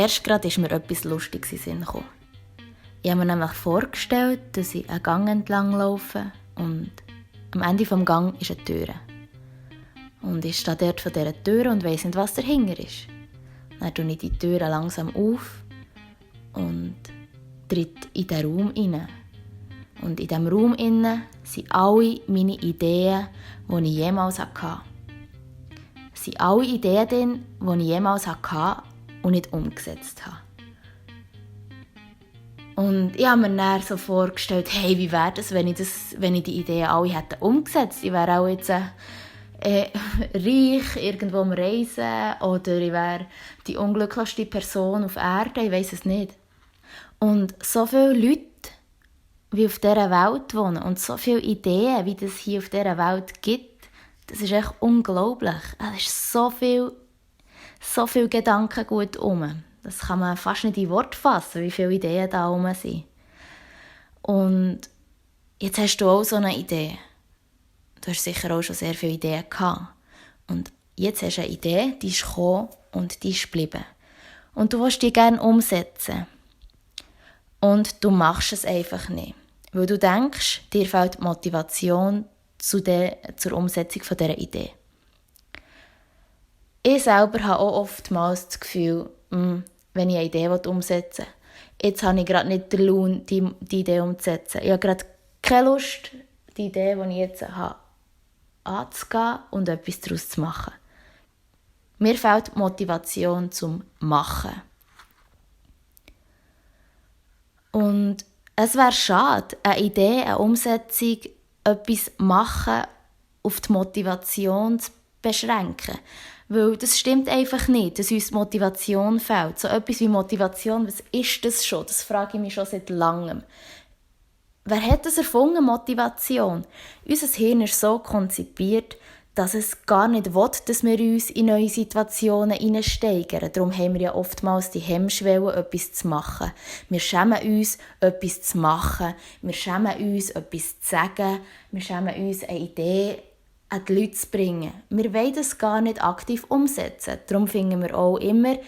erst gerade ist mir etwas Lustiges in den Sinn gekommen. Ich habe mir nämlich vorgestellt, dass ich einen Gang entlang laufe und am Ende des Gangs ist eine Tür. Und ich stehe dort vor dieser Tür und weiss nicht, was dahinter ist. Dann tue ich die Tür langsam auf und tritt in diesen Raum hinein. Und in diesem Raum innen sind alle meine Ideen, die ich jemals hatte. Es sind alle Ideen drin, die ich jemals hatte und nicht umgesetzt habe. Und ich habe mir dann so vorgestellt, hey, wie wäre das, wenn ich die Ideen alle hätte umgesetzt? Ich wäre auch jetzt reich, irgendwo am Reisen, oder ich wäre die unglücklichste Person auf Erde, ich weiss es nicht. Und so viele Leute, wie auf dieser Welt wohnen und so viele Ideen, wie es hier auf dieser Welt gibt, das ist echt unglaublich. Es ist so viel Gedankengut herum. Das kann man fast nicht in Worte fassen, wie viele Ideen da herum sind. Und jetzt hast du auch so eine Idee. Du hast sicher auch schon sehr viele Ideen gehabt. Und jetzt hast du eine Idee, die ist gekommen und die ist geblieben. Und du willst die gerne umsetzen. Und du machst es einfach nicht. Weil du denkst, dir fehlt die Motivation zur Umsetzung dieser Idee. Ich selber habe auch oftmals das Gefühl, wenn ich eine Idee umsetzen will, jetzt habe ich gerade nicht den Lohn, die Idee umzusetzen. Ich habe gerade keine Lust, die Idee, die ich jetzt habe, anzugehen und etwas daraus zu machen. Mir fehlt die Motivation zum Machen. Und es wäre schade, eine Idee, eine Umsetzung, etwas machen, auf die Motivation zu beschränken. Weil das stimmt einfach nicht, dass uns die Motivation fehlt. So etwas wie Motivation, was ist das schon? Das frage ich mich schon seit langem. Wer hat das erfunden, Motivation? Unser Hirn ist so konzipiert, dass es gar nicht will, dass wir uns in neue Situationen hineinsteigern. Darum haben wir ja oftmals die Hemmschwelle, etwas zu machen. Wir schämen uns, etwas zu machen. Wir schämen uns, etwas zu sagen. Wir schämen uns, eine Idee an die Leute zu bringen. Wir wollen das gar nicht aktiv umsetzen. Darum finden wir auch immer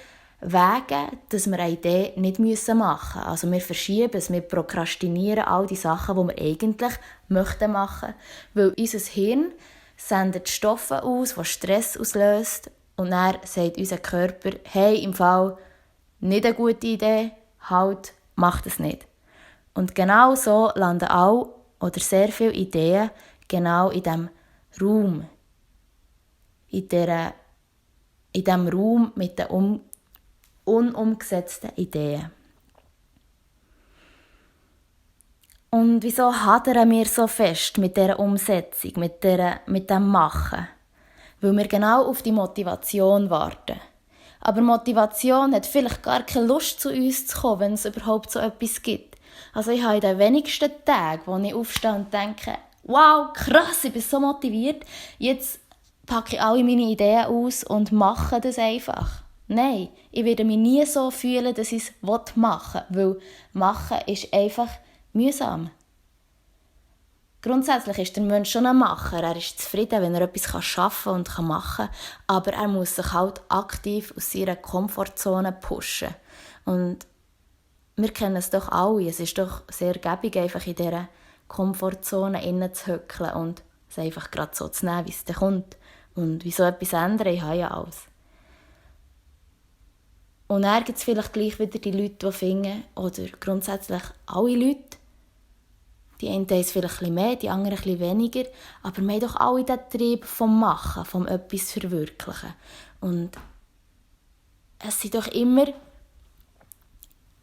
Wege, dass wir eine Idee nicht machen müssen. Also wir verschieben es, wir prokrastinieren all die Sachen, die wir eigentlich machen möchten. Weil unser Hirn sendet Stoffe aus, die Stress auslöst. Und dann sagt unser Körper, hey, im Fall nicht eine gute Idee, halt, mach das nicht. Und genau so landen auch oder sehr viele Ideen genau in diesem Raum. In diesem Raum mit den unumgesetzten Ideen. Und wieso hadern wir so fest mit dieser Umsetzung, mit dem Machen? Weil wir genau auf die Motivation warten. Aber Motivation hat vielleicht gar keine Lust, zu uns zu kommen, wenn es überhaupt so etwas gibt. Also ich habe in den wenigsten Tagen, wo ich aufstehe und denke, wow, krass, ich bin so motiviert, jetzt packe ich alle meine Ideen aus und mache das einfach. Nein, ich werde mich nie so fühlen, dass ich es machen will, weil machen ist einfach mühsam. Grundsätzlich ist der Mensch schon ein Macher. Er ist zufrieden, wenn er etwas schaffen und machen kann. Aber er muss sich halt aktiv aus seiner Komfortzone pushen. Und wir kennen es doch alle. Es ist doch sehr gäbig, einfach in dieser Komfortzone innen zu hückeln und es einfach gerade so zu nehmen, wie es dann kommt. Und wieso etwas ändern? Ich habe ja alles. Und dann gibt es vielleicht gleich wieder die Leute, die finden, oder grundsätzlich alle Leute, die einen haben es vielleicht ein bisschen mehr, die anderen ein bisschen weniger, aber wir haben doch alle den Trieb vom Machen, vom etwas Verwirklichen. Und es sind doch immer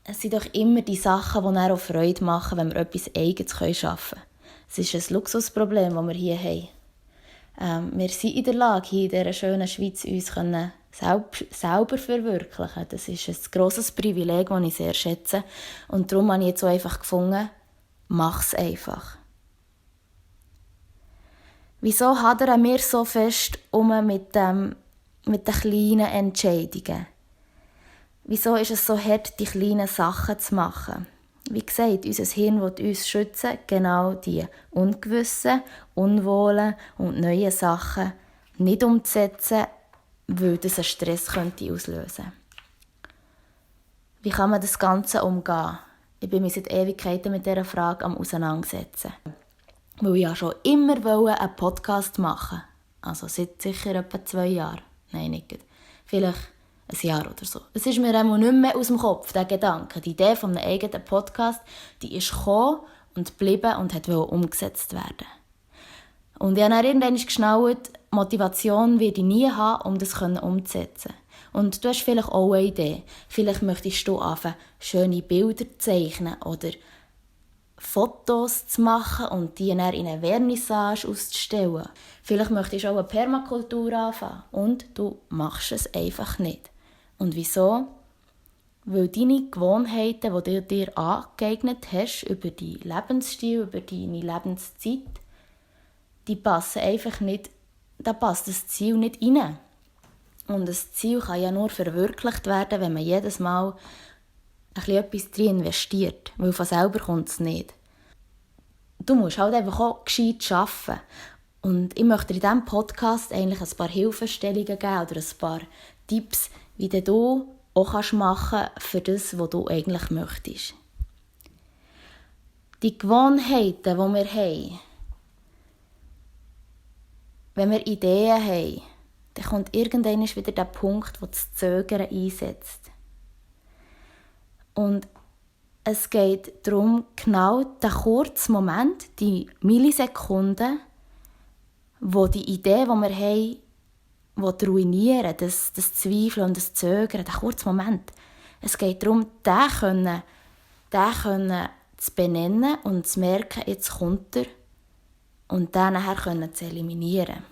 die Sachen, die dann auch Freude machen, wenn wir etwas Eigenes schaffen können. Es ist ein Luxusproblem, das wir hier haben. Wir sind in der Lage, hier in dieser schönen Schweiz uns selber verwirklichen. Das ist ein grosses Privileg, das ich sehr schätze. Und darum habe ich jetzt auch einfach gefunden, mach es einfach. Wieso hadern wir so fest mit den kleinen Entscheidungen? Wieso ist es so hart, die kleinen Sachen zu machen? Wie gesagt, unser Hirn will uns schützen, genau die ungewissen, unwohlen und neuen Sachen nicht umzusetzen, weil das einen Stress auslösen könnte. Wie kann man das Ganze umgehen? Ich bin mich seit Ewigkeiten mit dieser Frage am Auseinandersetzen. Weil ich ja schon immer einen Podcast machen wollte. Also seit sicher etwa 2 Jahren. Nein, nicht. Vielleicht ein Jahr oder so. Es ist mir einmal nicht mehr aus dem Kopf, der Gedanke. Die Idee von einem eigenen Podcast, die ist gekommen und geblieben und wollte umgesetzt werden. Und ich habe dann irgendwann geschnallt, Motivation werde ich nie haben, um das umzusetzen. Und du hast vielleicht auch eine Idee. Vielleicht möchtest du anfangen, schöne Bilder zu zeichnen oder Fotos zu machen und die dann in einer Vernissage auszustellen. Vielleicht möchtest du auch eine Permakultur anfangen und du machst es einfach nicht. Und wieso? Weil deine Gewohnheiten, die du dir angeeignet hast, über deinen Lebensstil, über deine Lebenszeit, die passen einfach nicht, da passt das Ziel nicht rein. Und das Ziel kann ja nur verwirklicht werden, wenn man jedes Mal etwas drin investiert, weil von selber kommt es nicht. Du musst halt einfach auch gescheit arbeiten. Und ich möchte dir in diesem Podcast eigentlich ein paar Hilfestellungen geben oder ein paar Tipps, wie du auch machen kannst für das, was du eigentlich möchtest. Die Gewohnheiten, die wir haben, wenn wir Ideen haben, dann kommt irgendwann wieder der Punkt, wo das Zögern einsetzt. Und es geht darum, genau den kurzen Moment, die Millisekunden, wo die Idee, die wir haben, ruinieren, das Zweifeln und das Zögern, der kurze Moment. Es geht darum, den zu benennen und zu merken, jetzt kommt er, und den nachher zu eliminieren.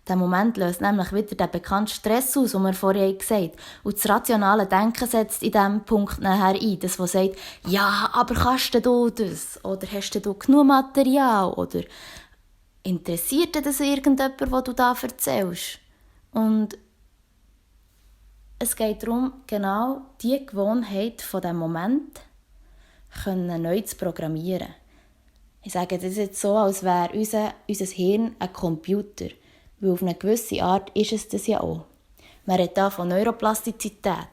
Der Moment löst nämlich wieder den bekannten Stress aus, den wir vorher gesagt haben. Und das rationale Denken setzt in diesem Punkt nachher ein. Das, was sagt, ja, aber kannst du das? Oder hast du genug Material? Oder interessiert dich das irgendjemand, was du da erzählst? Und es geht darum, genau diese Gewohnheit von diesem Moment neu zu programmieren. Ich sage das jetzt so, als wäre unser Hirn ein Computer. Weil auf eine gewisse Art ist es das ja auch. Man redet hier von Neuroplastizität.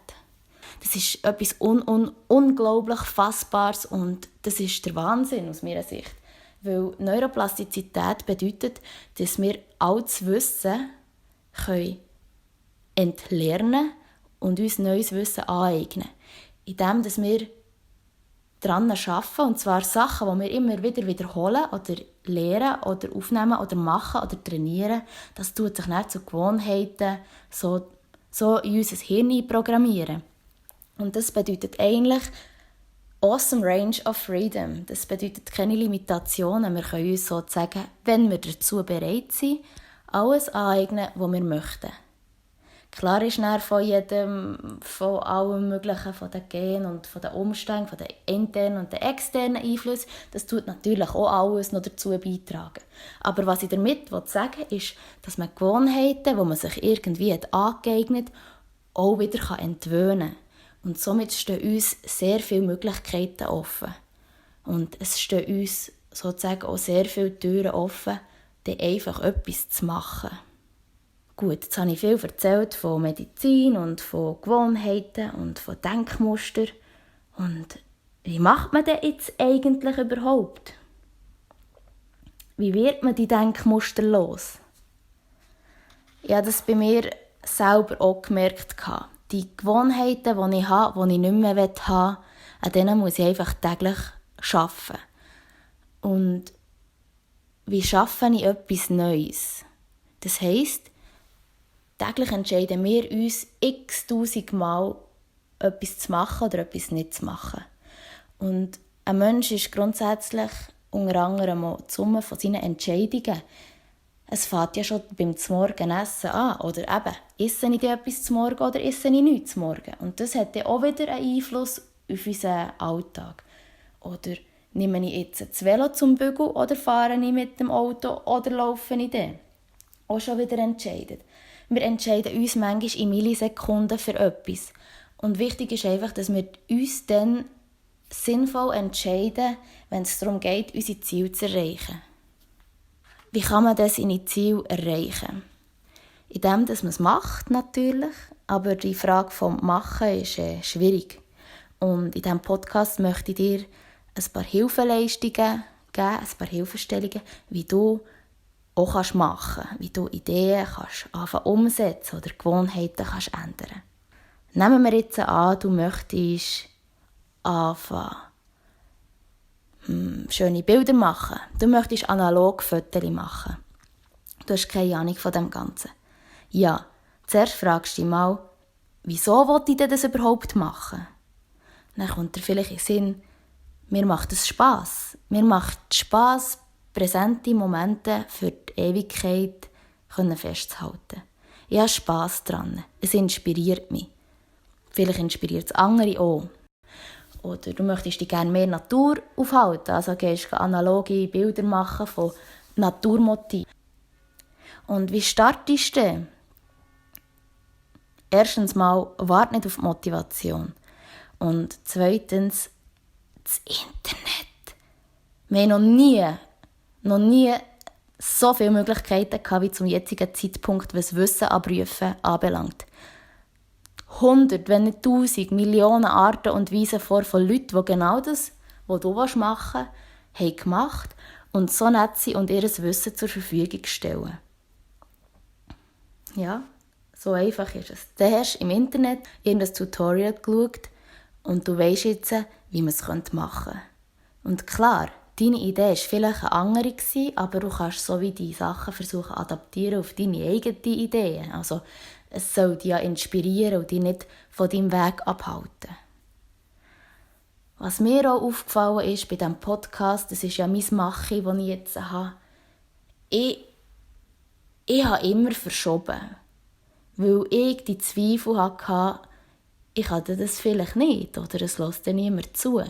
Das ist etwas unglaublich Fassbares und das ist der Wahnsinn aus meiner Sicht. Weil Neuroplastizität bedeutet, dass wir altes Wissen entlernen und uns neues Wissen aneignen. Indem dass wir daran arbeiten, und zwar Sachen, die wir immer wieder wiederholen oder lernen oder aufnehmen oder machen oder trainieren, das tut sich dann zu Gewohnheiten so in unser Hirn programmieren. Und das bedeutet eigentlich awesome range of freedom. Das bedeutet keine Limitationen. Wir können uns sozusagen, wenn wir dazu bereit sind, alles aneignen, was wir möchten. Klar ist dann von allem Möglichen, von den Genen und von den Umständen, von den internen und den externen Einflüssen, das tut natürlich auch alles noch dazu beitragen. Aber was ich damit sagen will, ist, dass man Gewohnheiten, die man sich irgendwie angeeignet hat, auch wieder entwöhnen kann. Und somit stehen uns sehr viele Möglichkeiten offen. Und es stehen uns sozusagen auch sehr viele Türen offen, dann einfach etwas zu machen. Gut, jetzt habe ich viel erzählt von Medizin und von Gewohnheiten und von Denkmustern. Und wie macht man das jetzt eigentlich überhaupt? Wie wird man die Denkmuster los? Ich habe das bei mir selber auch gemerkt. Die Gewohnheiten, die ich habe, die ich nicht mehr haben will, an denen muss ich einfach täglich arbeiten. Und wie schaffe ich etwas Neues? Das heisst, täglich entscheiden wir uns x-tausend Mal, etwas zu machen oder etwas nicht zu machen. Und ein Mensch ist grundsätzlich unter anderem auch die Summe von seinen Entscheidungen. Es fängt ja schon beim Zmorgenessen an. Oder eben, esse ich etwas zum Morgen oder esse ich nichts zum Morgen? Und das hat dann auch wieder einen Einfluss auf unseren Alltag. Oder nehme ich jetzt das Velo zum Bügeln oder fahre ich mit dem Auto oder laufe ich dann? Auch schon wieder entscheiden. Wir entscheiden uns manchmal in Millisekunden für etwas. Und wichtig ist einfach, dass wir uns dann sinnvoll entscheiden, wenn es darum geht, unsere Ziele zu erreichen. Wie kann man das seine Ziele erreichen? Indem, dass man es macht, natürlich. Aber die Frage vom Machen ist schwierig. Und in diesem Podcast möchte ich dir ein paar Hilfeleistungen geben, ein paar Hilfestellungen, wie du auch machen kannst, wie du Ideen kannst anfangen umsetzen oder Gewohnheiten kannst ändern. Nehmen wir jetzt an, du möchtest anfangen, schöne Bilder machen. Du möchtest analog Fotos machen. Du hast keine Ahnung von dem Ganzen. Ja, zuerst fragst du dich mal, wieso will ich denn das überhaupt machen? Dann kommt dir vielleicht in den Sinn, mir macht es Spass. Mir macht es Spass, präsente Momente für die Ewigkeit festzuhalten. Ich habe Spass daran. Es inspiriert mich. Vielleicht inspiriert es andere auch. Oder du möchtest dich gerne mehr Natur aufhalten. Also gehst du analoge Bilder machen von Naturmotiven. Und wie startest du? Erstens mal, warte nicht auf die Motivation. Und zweitens, das Internet. Wir haben noch nie so viele Möglichkeiten gehabt, wie zum jetzigen Zeitpunkt, was Wissen abrufen anbelangt. 100, wenn nicht 1000, Millionen Arten und Weisen von Leuten, die genau das, was du machen willst, haben gemacht und so nett sind und ihr Wissen zur Verfügung stellen. Ja, so einfach ist es. Du hast im Internet irgendein Tutorial geschaut und du weisst jetzt, wie man es machen könnte. Und klar, deine Idee war vielleicht eine andere, aber du kannst so wie die Sachen versuchen adaptieren auf deine eigenen Ideen. Also es soll dich ja inspirieren und dich nicht von deinem Weg abhalten. Was mir auch aufgefallen ist bei diesem Podcast, das ist ja mein Machen, das ich jetzt habe, ich habe immer verschoben. Weil ich die Zweifel hatte, ich kann das vielleicht nicht oder es lässt dann niemand zu.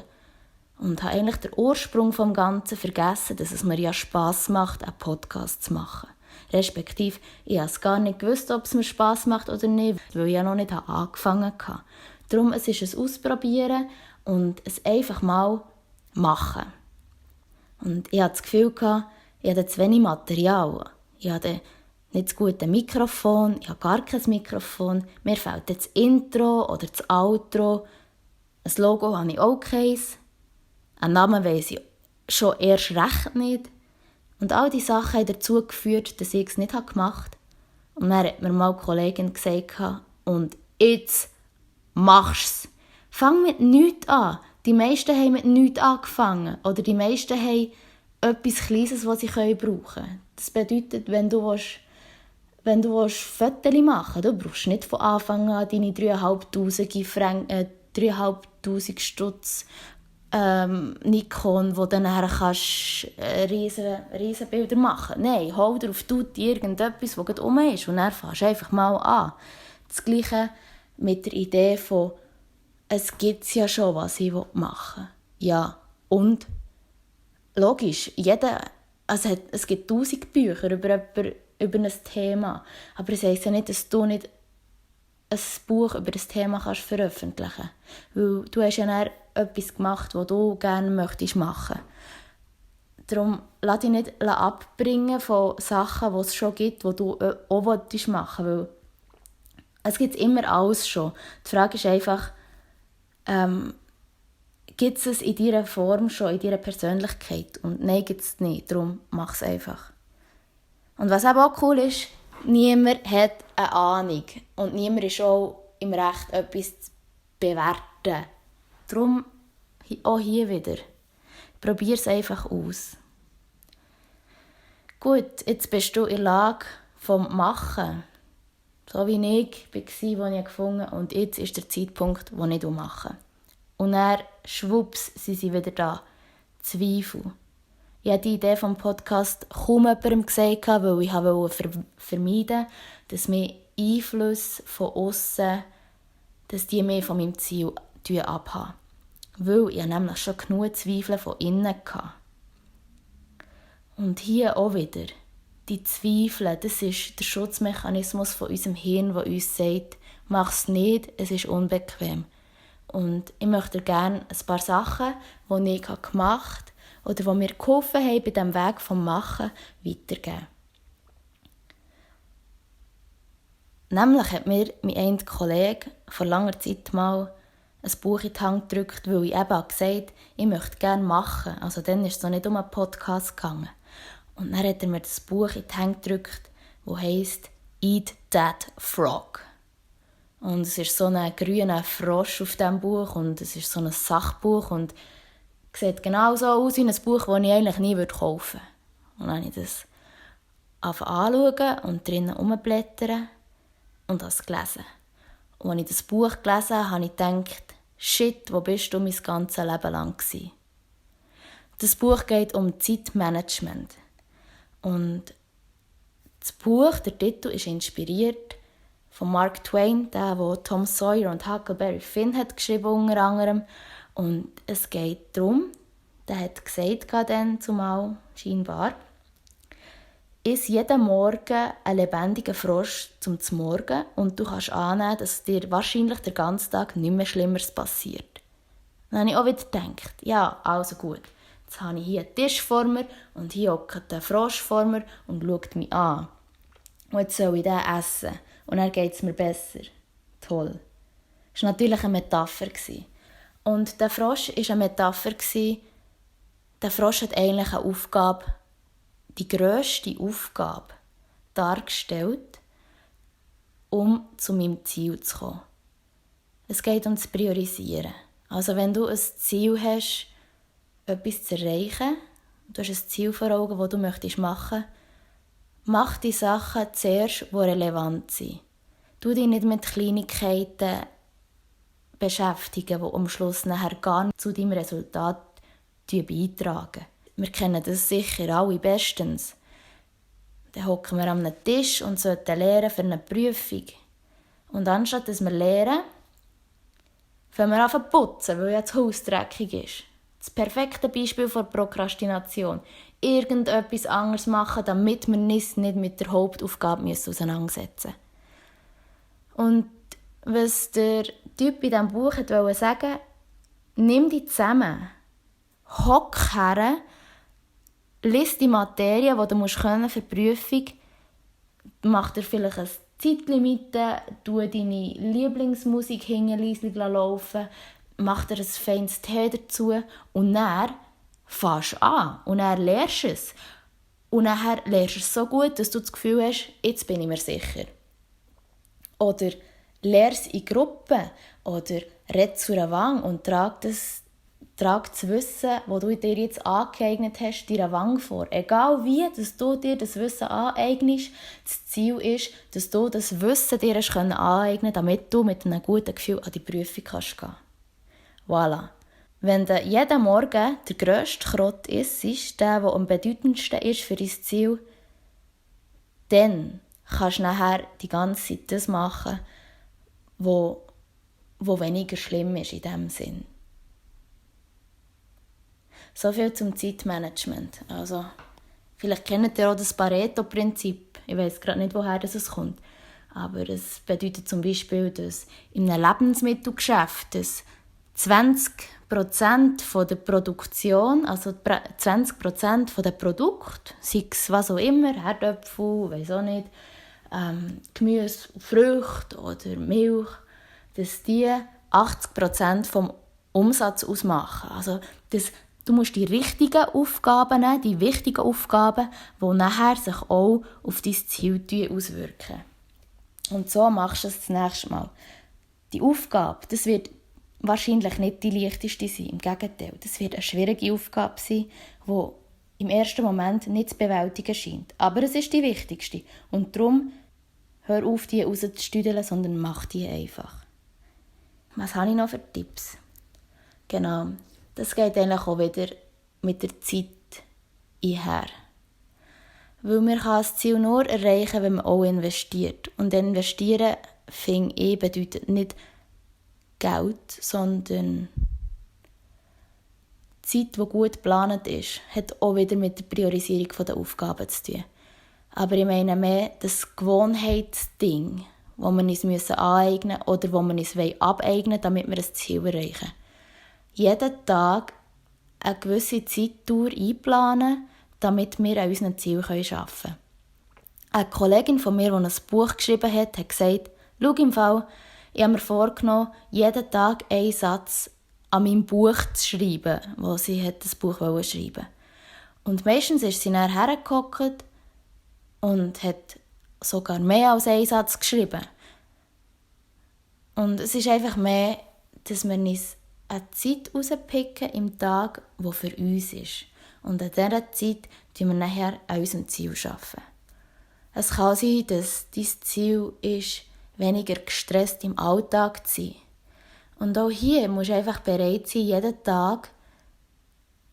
Und habe eigentlich den Ursprung des Ganzen vergessen, dass es mir ja Spass macht, einen Podcast zu machen. Respektive, ich habe es gar nicht gewusst, ob es mir Spass macht oder nicht, weil ich ja noch nicht angefangen habe. Darum, es ist ein Ausprobieren und es einfach mal machen. Und ich hatte das Gefühl, ich hatte zu wenig Material. Ich hatte nicht das gute Mikrofon, ich habe gar kein Mikrofon. Mir fehlt das Intro oder das Outro. Ein Logo habe ich auch keins. Einen Namen weiss ich schon erst recht nicht. Und all diese Sachen haben dazu geführt, dass ich es nicht gemacht habe. Und dann hat mir mal eine Kollegin gesagt, und jetzt machst du es. Fang mit nichts an. Die meisten haben mit nichts angefangen. Oder die meisten haben etwas Kleines, was sie brauchen können. Das bedeutet, wenn du Fotos machen willst, du brauchst nicht von Anfang an deine 3'500 Stutz Nikon, wo dann kannst riesen Bilder machen. Nein, hol dir auf Tutti irgendetwas, das gerade rum ist und dann fängst du einfach mal an. Das Gleiche mit der Idee von, es gibt ja schon, was ich machen will. Ja, und logisch, es gibt 1000 Bücher über ein Thema, aber es heisst ja nicht, dass du nicht ein Buch über das Thema kannst veröffentlichen. Weil du hast ja dann etwas gemacht, was du gerne möchtest machen. Darum lass dich nicht abbringen von Sachen, die es schon gibt, die du auch machen willst. Weil es gibt immer alles schon. Die Frage ist einfach, gibt es in deiner Form schon, in deiner Persönlichkeit? Und nein, gibt es nicht. Darum mach es einfach. Und was eben auch cool ist, niemand hat eine Ahnung. Und niemand ist auch im Recht, etwas zu bewerten. Darum auch hier wieder. Probier es einfach aus. Gut, jetzt bist du in der Lage vom Machen. So wie ich war, als ich gefunden habe. Und jetzt ist der Zeitpunkt, wo ich mache. Und dann, schwupps, sind sie wieder da. Zweifel. Ich habe die Idee vom Podcast kaum jemandem gesagt, weil ich wollte vermeiden, dass mir Einflüsse von außen, dass die mich von meinem Ziel abhaben. Weil ich nämlich schon genug Zweifel von innen hatte. Und hier auch wieder. Die Zweifel, das ist der Schutzmechanismus von unserem Hirn, der uns sagt, mach es nicht, es ist unbequem. Und ich möchte dir gerne ein paar Sachen, die ich gemacht habe, oder die mir geholfen haben, bei diesem Weg vom Machen weitergeben. Nämlich hat mir mein einer Kollege vor langer Zeit mal ein Buch in die Hand gedrückt, weil ich eben gesagt habe, ich möchte gerne machen. Also dann ist es noch nicht um einen Podcast gegangen. Und dann hat er mir das Buch in die Hand gedrückt, das heisst «Eat That Frog». Und es ist so ein grüner Frosch auf diesem Buch und es ist so ein Sachbuch und es sieht genau so aus wie ein Buch, das ich eigentlich nie kaufen würde. Und dann habe ich das anschauen und drinnen rumblättern und habe es gelesen. Und als ich das Buch gelesen habe, habe ich gedacht, shit, wo bist du mein ganzes Leben lang gewesen? Das Buch geht um Zeitmanagement. Und das Buch, der Titel, ist inspiriert von Mark Twain, der Tom Sawyer und Huckleberry Finn hat geschrieben unter anderem. Und es geht darum, der hat gesagt dann zumal, scheinbar, iss jeden Morgen einen lebendigen Frosch zum Morgen und du kannst annehmen, dass dir wahrscheinlich den ganzen Tag nichts mehr Schlimmeres passiert. Dann habe ich auch wieder gedacht, ja, also gut, jetzt habe ich hier einen Tisch vor mir und hier hockt der Frosch vor mir und schaut mich an. Und jetzt soll ich den essen und dann geht es mir besser. Toll. Das war natürlich eine Metapher. Und der Frosch war eine Metapher. Der Frosch hat eigentlich eine Aufgabe, die grösste Aufgabe dargestellt, um zu meinem Ziel zu kommen. Es geht um das Priorisieren. Also wenn du ein Ziel hast, etwas zu erreichen, du hast ein Ziel vor Augen, das du machen möchtest, mach die Sachen zuerst, die relevant sind. Du dich nicht mit Kleinigkeiten beschäftigen, die am Schluss nachher gar nicht zu deinem Resultat beitragen. Wir kennen das sicher alle bestens. Dann hocken wir an einem Tisch und sollten lernen für eine Prüfung. Und anstatt dass wir lernen, fangen wir an zu putzen, weil ja das Haus dreckig ist. Das perfekte Beispiel für Prokrastination. Irgendetwas anderes machen, damit wir uns nicht mit der Hauptaufgabe auseinandersetzen müssen. Und was der Typ in diesem Buch wollte sagen, nimm dich zusammen, hock her, lies die Materie, die du für die Prüfung können. Mach dir vielleicht eine Zeitlimite, tu deine Lieblingsmusik hinten laufen, mach dir ein feines Tee dazu und dann fängst du an und dann lernst du es. Und dann lernst du es so gut, dass du das Gefühl hast, jetzt bin ich mir sicher. Oder lerne es in Gruppen oder red zu einer Wange und trag das Wissen, das du dir jetzt angeeignet hast, deiner Wange vor. Egal wie, dass du dir das Wissen aneignest, das Ziel ist, dass du das Wissen dir aneignen kannst, damit du mit einem guten Gefühl an die Prüfung gehen kannst. Voilà. Wenn du jeden Morgen der grösste Krott isst, der am bedeutendsten ist für dein Ziel, dann kannst du nachher die ganze Zeit das machen, wo weniger schlimm ist in diesem Sinn. So viel zum Zeitmanagement. Also, vielleicht kennt ihr auch das Pareto-Prinzip. Ich weiss gerade nicht, woher das kommt. Aber es bedeutet zum Beispiel, dass in einem Lebensmittelgeschäft 20% von der Produktion, also 20% von den Produkten, sei es was auch immer, Herdöpfel, weiss auch nicht, Gemüse, Früchte oder Milch, dass die 80% vom Umsatz ausmachen. Also du musst die richtigen Aufgaben nehmen, die wichtigen Aufgaben, die nachher sich auch auf dein Ziel auswirken. Und so machst du es das nächste Mal. Die Aufgabe, das wird wahrscheinlich nicht die leichteste sein. Im Gegenteil, das wird eine schwierige Aufgabe sein, die im ersten Moment nicht zu bewältigen scheint. Aber es ist die wichtigste. Und darum hör auf, die rauszustüdeln, sondern mach die einfach. Was habe ich noch für Tipps? Genau, das geht eigentlich auch wieder mit der Zeit einher. Weil man kann das Ziel nur erreichen, wenn man auch investiert. Und investieren, finde ich, bedeutet nicht Geld, sondern Zeit, die gut geplant ist, hat auch wieder mit der Priorisierung der Aufgaben zu tun. Aber ich meine mehr das Gewohnheitsding, das wir uns aneignen müssen oder das wir uns abeignen wollen, damit wir ein Ziel erreichen. Jeden Tag eine gewisse Zeitdauer einplanen, damit wir an unseren Zielen arbeiten können. Eine Kollegin von mir, die ein Buch geschrieben hat, hat gesagt, schau im Fall, ich habe mir vorgenommen, jeden Tag einen Satz an meinem Buch zu schreiben, wo sie das Buch schreiben wollte. Und meistens ist sie dann hergehockt und hat sogar mehr als einen Satz geschrieben. Und es ist einfach mehr, dass wir uns eine Zeit rauspicken im Tag, die für uns ist. Und an dieser Zeit arbeiten wir nachher an unserem Ziel. Es kann sein, dass dein Ziel ist, weniger gestresst im Alltag zu sein. Und auch hier musst du einfach bereit sein, jeden Tag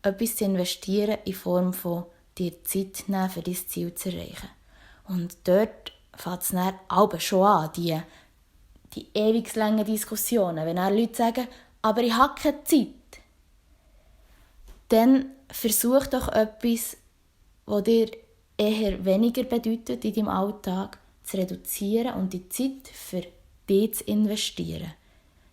etwas zu investieren in Form von dir Zeit nehmen, für dein Ziel zu erreichen. Und dort fängt es dann aber schon an, die ewig langen Diskussionen. Wenn dann Leute sagen, aber ich habe keine Zeit, dann versuch doch etwas, das dir eher weniger bedeutet in deinem Alltag, zu reduzieren und die Zeit für dich zu investieren.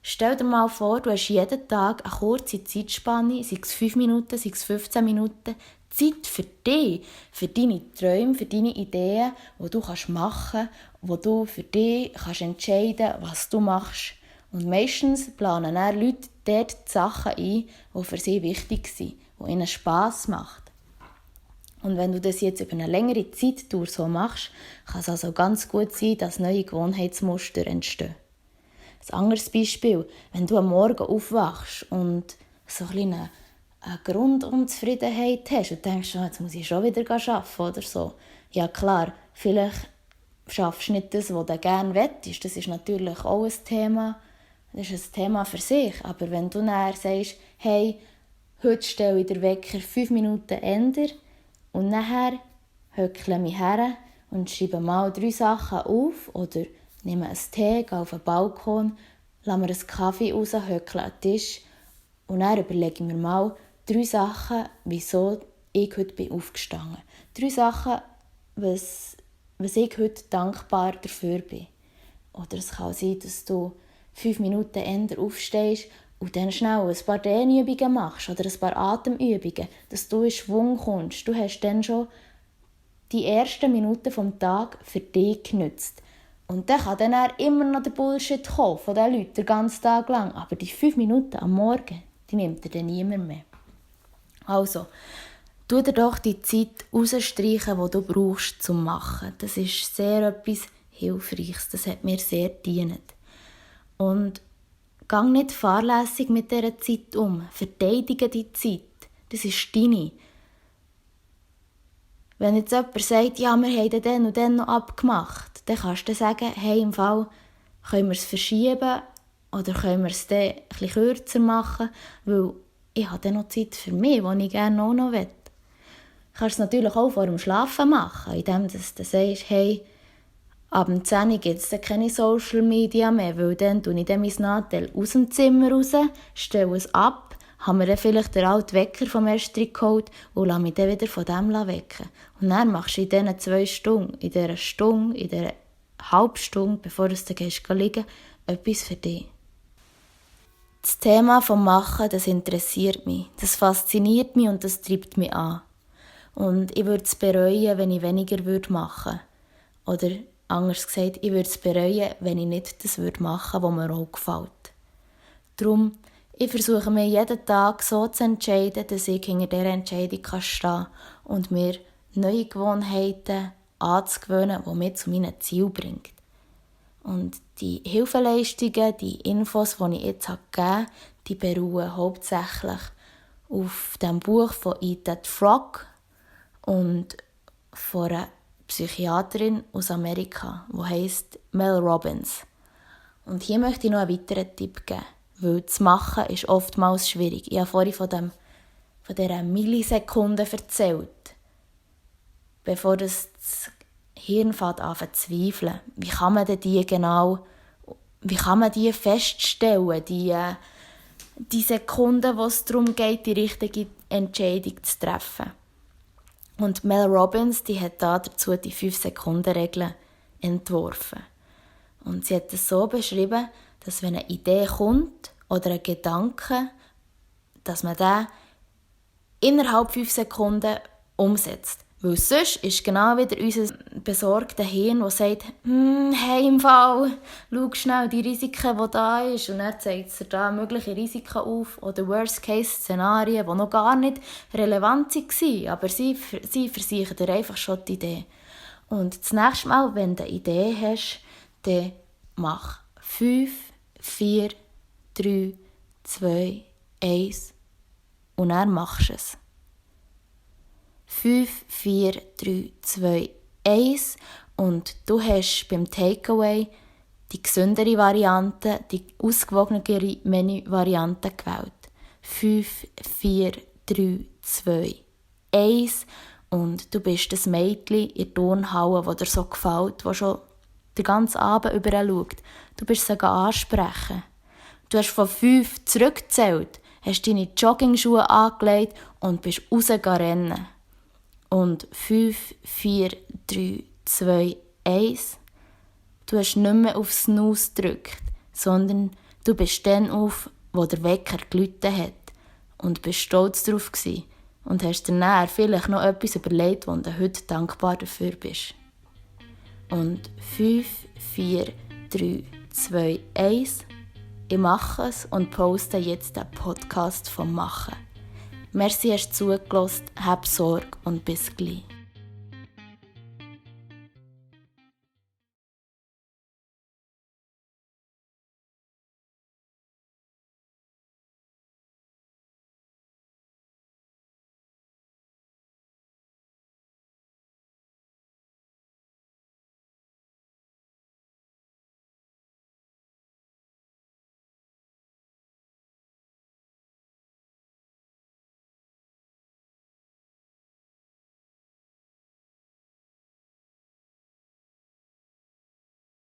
Stell dir mal vor, du hast jeden Tag eine kurze Zeitspanne, sei es 5 Minuten, sei es 15 Minuten, Zeit für dich, für deine Träume, für deine Ideen, die du machen kannst, wo du für dich entscheiden kannst, was du machst. Und meistens planen dann Leute dort die Sachen ein, die für sie wichtig sind, die ihnen Spass machen. Und wenn du das jetzt über eine längere Zeit so machst, kann es also ganz gut sein, dass neue Gewohnheitsmuster entstehen. Ein anderes Beispiel, wenn du am Morgen aufwachst und so eine Grundunzufriedenheit hast und denkst, jetzt muss ich schon wieder arbeiten oder so. Ja klar, vielleicht schaffst du nicht das, was du gerne willst. Das ist natürlich auch ein Thema. Das ist ein Thema für sich. Aber wenn du nachher sagst, hey, heute stelle ich den Wecker 5 Minuten änder und nachher hückle ich mich her und schreibe mal 3 Sachen auf oder nehme einen Tee, gehe auf den Balkon, lasse mir einen Kaffee raus, hückle an den Tisch und dann überlege ich mir mal 3 Sachen, wieso ich heute aufgestanden bin. 3 Sachen, was ich heute dankbar dafür bin. Oder es kann sein, dass du 5 Minuten eher aufstehst und dann schnell ein paar Dehnübungen machst oder ein paar Atemübungen, dass du in Schwung kommst. Du hast dann schon die ersten Minuten vom Tag für dich genutzt. Und dann kann dann immer noch der Bullshit kommen von den Leuten den ganzen Tag lang. Aber die 5 Minuten am Morgen, die nimmt dir dann niemand mehr. Also, tu dir doch die Zeit rausstreichen, die du brauchst zum Machen. Das ist sehr etwas Hilfreiches. Das hat mir sehr gedient. Und geh nicht fahrlässig mit dieser Zeit um. Verteidige die Zeit. Das ist deine. Wenn jetzt jemand sagt, ja, wir haben den und den noch abgemacht, dann kannst du sagen, hey, im Fall können wir es verschieben oder können wir es dann ein bisschen kürzer machen, weil ich habe dann noch Zeit für mich, die ich gerne auch noch will. Du kannst es natürlich auch vor dem Schlafen machen, indem du sagst, hey, ab dem 10 Uhr gibt es keine Social Media mehr, weil dann tue ich dann mein Nadel aus dem Zimmer raus, stelle es ab, habe mir dann vielleicht den alten Wecker vom Estri geholt und lasse mich dann wieder von dem wecken. Und dann machst du in diesen 2 Stunden, in dieser Halbstunde, bevor du dann gehst liegen, etwas für dich. Das Thema vom Machen, das interessiert mich, das fasziniert mich und das treibt mich an. Und ich würde es bereuen, wenn ich weniger machen würde. Oder anders gesagt, ich würde es bereuen, wenn ich nicht das machen würde, was mir auch gefällt. Darum, ich versuche mir jeden Tag so zu entscheiden, dass ich hinter dieser Entscheidung stehen kann und mir neue Gewohnheiten anzugewöhnen, die mich zu meinem Ziel bringen. Und die Hilfeleistungen, die Infos, die ich jetzt gegeben habe, die beruhen hauptsächlich auf dem Buch von Eat That Frog und von einer Psychiaterin aus Amerika, die heisst Mel Robbins. Und hier möchte ich noch einen weiteren Tipp geben, weil das Machen ist oftmals schwierig. Ich habe vorhin von dieser Millisekunde erzählt, bevor das Hirn fängt an zu zweifeln. Wie kann man die feststellen, die Sekunde, wo es darum geht, die richtige Entscheidung zu treffen? Und Mel Robbins, die hat dazu die 5-Sekunden-Regel entworfen. Und sie hat es so beschrieben, dass wenn eine Idee kommt oder ein Gedanke, dass man den innerhalb 5 Sekunden umsetzt. Weil sonst ist genau wieder unser besorgter Hirn, der sagt, hey, im Fall, schau schnell die Risiken, die da ist. Und dann zeigt es dir da mögliche Risiken auf oder Worst-Case-Szenarien, die noch gar nicht relevant waren. Aber sie versichern dir einfach schon die Idee. Und das nächste Mal, wenn du eine Idee hast, dann mach 5, 4, 3, 2, 1 und dann machst du es. 5, 4, 3, 2, 1 und du hast beim Takeaway die gesündere Variante, die ausgewogenere Menü-Variante gewählt. 5, 4, 3, 2, 1 und du bist das Mädchen in der Turnhalle, das dir so gefällt, das schon den ganzen Abend über schaut. Du bist sie ansprechen. Du hast von 5 zurückgezählt, hast deine Joggingschuhe angelegt und bist rausgerannt. Und 5, 4, 3, 2, 1. Du hast nicht mehr auf Snooze gedrückt, sondern du bist dann auf, wo der Wecker geläutet hat. Und bist stolz darauf gewesen. Und hast dir nachher vielleicht noch etwas überlegt, wo du heute dankbar dafür bist. Und 5, 4, 3, 2, 1. Ich mache es und poste jetzt den Podcast vom Machen. Merci, hast du zugelassen, hab Sorge und bis gleich.